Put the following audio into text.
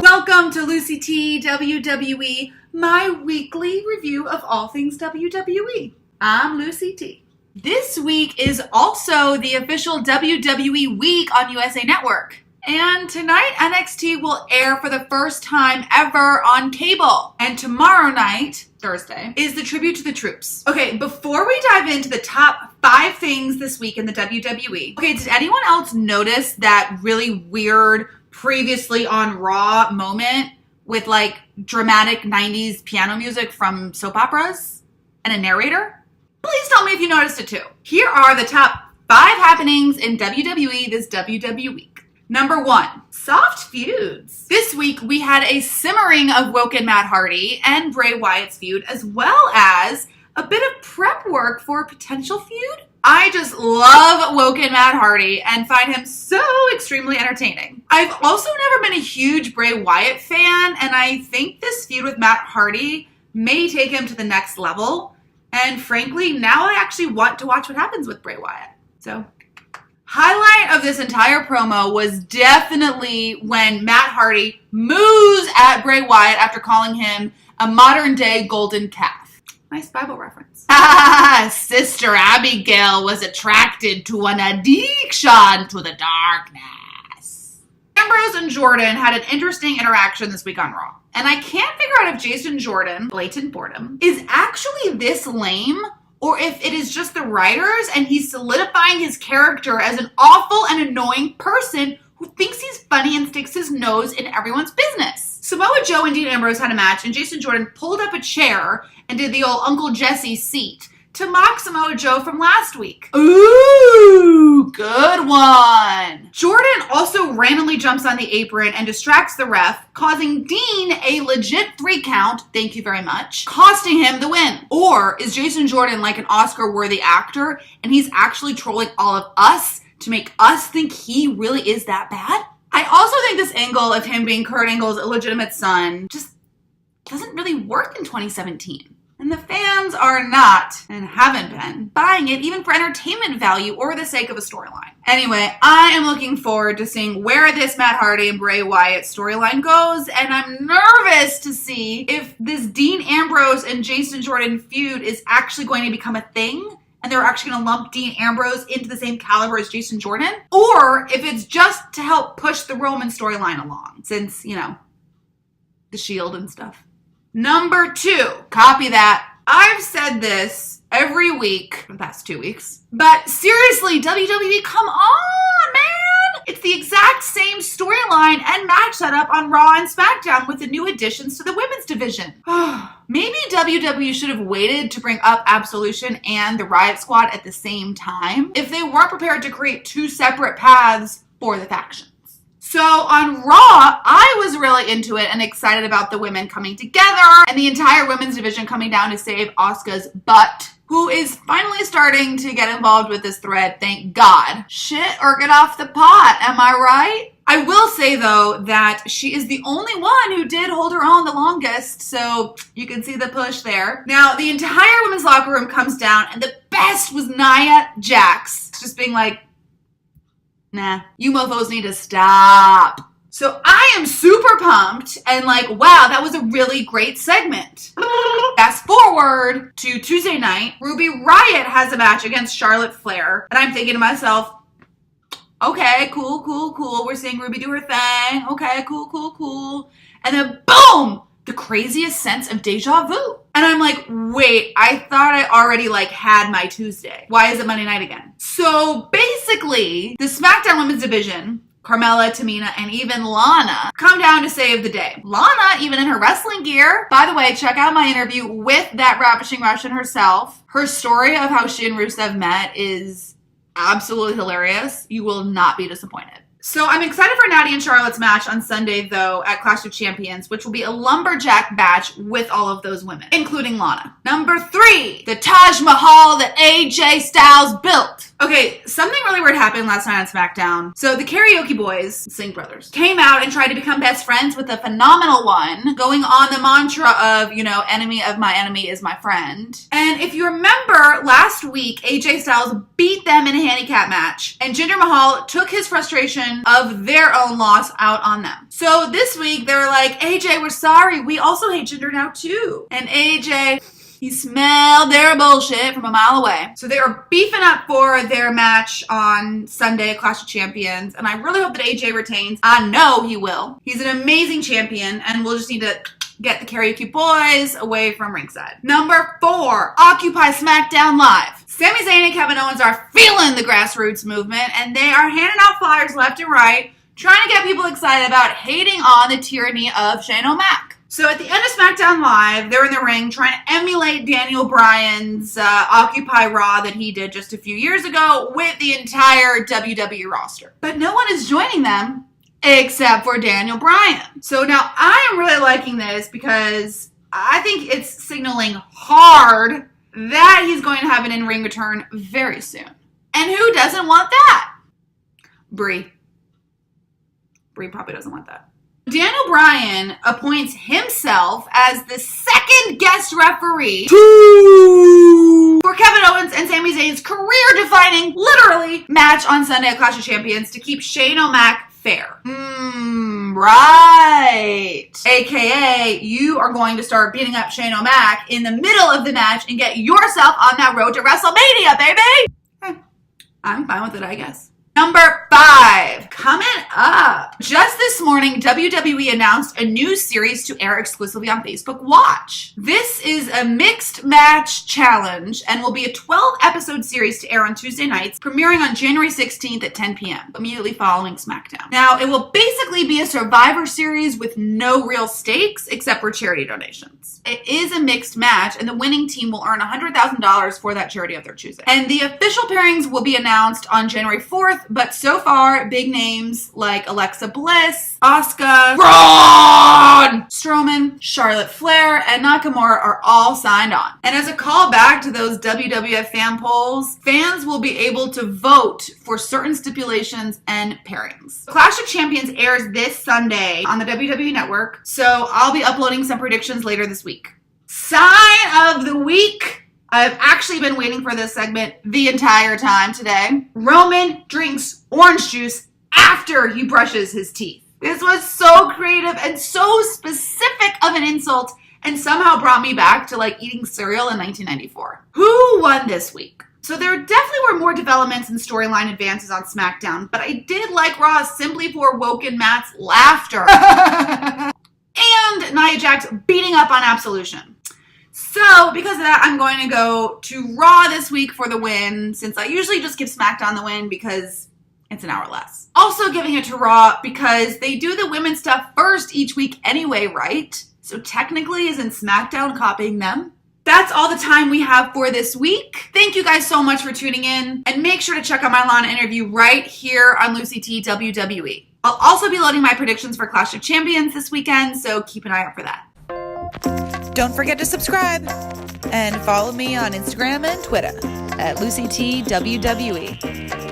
Welcome to LucyTWWE, my weekly review of all things WWE. I'm Lucy T. This week is also the official WWE week on USA Network. And tonight, NXT will air for the first time ever on cable. And tomorrow night, Thursday, is the tribute to the troops. Okay, before we dive into the top 5 things this week in the WWE, okay, did anyone else notice that really weird previously on Raw moment with like dramatic 90s piano music from soap operas and a narrator? Please tell me if you noticed it too. Here are the top 5 happenings in WWE this WWE week. Number 1, soft feuds. This week we had a simmering of Woken Matt Hardy and Bray Wyatt's feud, as well as a bit of prep work for a potential feud. I just love Woken Matt Hardy and find him so extremely entertaining. I've also never been a huge Bray Wyatt fan, and I think this feud with Matt Hardy may take him to the next level. And frankly, now I actually want to watch what happens with Bray Wyatt. So, highlight of this entire promo was definitely when Matt Hardy moos at Bray Wyatt after calling him a modern-day golden calf. Nice Bible reference. Sister Abigail was attracted to an addiction to the darkness. Ambrose and Jordan had an interesting interaction this week on Raw. And I can't figure out if Jason Jordan, blatant boredom, is actually this lame or if it is just the writers and he's solidifying his character as an awful and annoying person who thinks he's funny and sticks his nose in everyone's business. Samoa Joe and Dean Ambrose had a match, and Jason Jordan pulled up a chair and did the old Uncle Jesse seat to mock Samoa Joe from last week. Ooh, good one. Jordan also randomly jumps on the apron and distracts the ref, causing Dean a legit 3 count, thank you very much, costing him the win. Or is Jason Jordan like an Oscar-worthy actor and he's actually trolling all of us to make us think he really is that bad? I also think this angle of him being Kurt Angle's illegitimate son just doesn't really work in 2017. And the fans are not, and haven't been, buying it even for entertainment value or the sake of a storyline. Anyway, I am looking forward to seeing where this Matt Hardy and Bray Wyatt storyline goes, and I'm nervous to see if this Dean Ambrose and Jason Jordan feud is actually going to become a thing, and they're actually going to lump Dean Ambrose into the same caliber as Jason Jordan, or if it's just to help push the Roman storyline along, since, you know, the Shield and stuff. Number 2, copy that. I've said this every week for the past 2 weeks, but seriously, WWE, come on, man! It's the exact same storyline and match setup on Raw and SmackDown with the new additions to the women's division. Maybe WWE should have waited to bring up Absolution and the Riot Squad at the same time if they weren't prepared to create 2 separate paths for the factions. So on Raw, I was really into it and excited about the women coming together and the entire women's division coming down to save Asuka's butt, who is finally starting to get involved with this thread, thank God. Shit or get off the pot, am I right? I will say, though, that she is the only one who did hold her own the longest, so you can see the push there. Now, the entire women's locker room comes down, and the best was Nia Jax, just being like, nah, you mofos need to stop. So I am super pumped and like, wow, that was a really great segment. Fast forward to Tuesday night, Ruby Riott has a match against Charlotte Flair. And I'm thinking to myself, okay, cool. We're seeing Ruby do her thing. Okay, cool. And then boom, the craziest sense of deja vu. And I'm like, wait, I thought I already like had my Tuesday. Why is it Monday night again? So basically, the SmackDown Women's Division, Carmella, Tamina, and even Lana come down to save the day. Lana, even in her wrestling gear. By the way, check out my interview with that ravishing Russian herself. Her story of how she and Rusev met is absolutely hilarious. You will not be disappointed. So I'm excited for Natty and Charlotte's match on Sunday, though, at Clash of Champions, which will be a lumberjack match with all of those women, including Lana. Number 3, the Taj Mahal that AJ Styles built. Okay, something really weird happened last night on SmackDown. So the Karaoke Boys, Singh brothers, came out and tried to become best friends with the Phenomenal One, going on the mantra of, enemy of my enemy is my friend. And if you remember, last week, AJ Styles beat them in a handicap match, and Jinder Mahal took his frustration of their own loss out on them. So this week, they were like, AJ, we're sorry. We also hate Jinder now, too. And AJ... he smelled their bullshit from a mile away. So they are beefing up for their match on Sunday at Clash of Champions. And I really hope that AJ retains. I know he will. He's an amazing champion. And we'll just need to get the Karaoke Boys away from ringside. Number 4, Occupy SmackDown Live. Sami Zayn and Kevin Owens are feeling the grassroots movement. And they are handing out flyers left and right, trying to get people excited about hating on the tyranny of Shane O'Mac. So at the end of SmackDown Live, they're in the ring trying to emulate Daniel Bryan's Occupy Raw that he did just a few years ago with the entire WWE roster. But no one is joining them except for Daniel Bryan. So now I am really liking this because I think it's signaling hard that he's going to have an in-ring return very soon. And who doesn't want that? Brie. Brie probably doesn't want that. Daniel Bryan appoints himself as the second guest referee for Kevin Owens and Sami Zayn's career-defining, literally, match on Sunday at Clash of Champions to keep Shane O'Mac fair. Right. AKA, you are going to start beating up Shane O'Mac in the middle of the match and get yourself on that road to WrestleMania, baby! I'm fine with it, I guess. Number 5, coming up. Just this morning, WWE announced a new series to air exclusively on Facebook Watch. This is a mixed match challenge and will be a 12-episode series to air on Tuesday nights, premiering on January 16th at 10 p.m., immediately following SmackDown. Now, it will basically be a Survivor Series with no real stakes except for charity donations. It is a mixed match, and the winning team will earn $100,000 for that charity of their choosing. And the official pairings will be announced on January 4th, but so far, big names like Alexa Bliss, Asuka, Braun Strowman, Charlotte Flair, and Nakamura are all signed on. And as a callback to those WWF fan polls, fans will be able to vote for certain stipulations and pairings. Clash of Champions airs this Sunday on the WWE Network, so I'll be uploading some predictions later this week. Sign of the week. I've actually been waiting for this segment the entire time today. Roman drinks orange juice after he brushes his teeth. This was so creative and so specific of an insult and somehow brought me back to eating cereal in 1994. Who won this week? So there definitely were more developments and storyline advances on SmackDown, but I did like Raw simply for Woken Matt's laughter. And Nia Jax beating up on Absolution. So, because of that, I'm going to go to Raw this week for the win, since I usually just give SmackDown the win because it's an hour less. Also giving it to Raw because they do the women's stuff first each week anyway, right? So technically, isn't SmackDown copying them? That's all the time we have for this week. Thank you guys so much for tuning in, and make sure to check out my Lana interview right here on LucyTWWE. I'll also be loading my predictions for Clash of Champions this weekend, so keep an eye out for that. Don't forget to subscribe and follow me on Instagram and Twitter at LucyTWWE.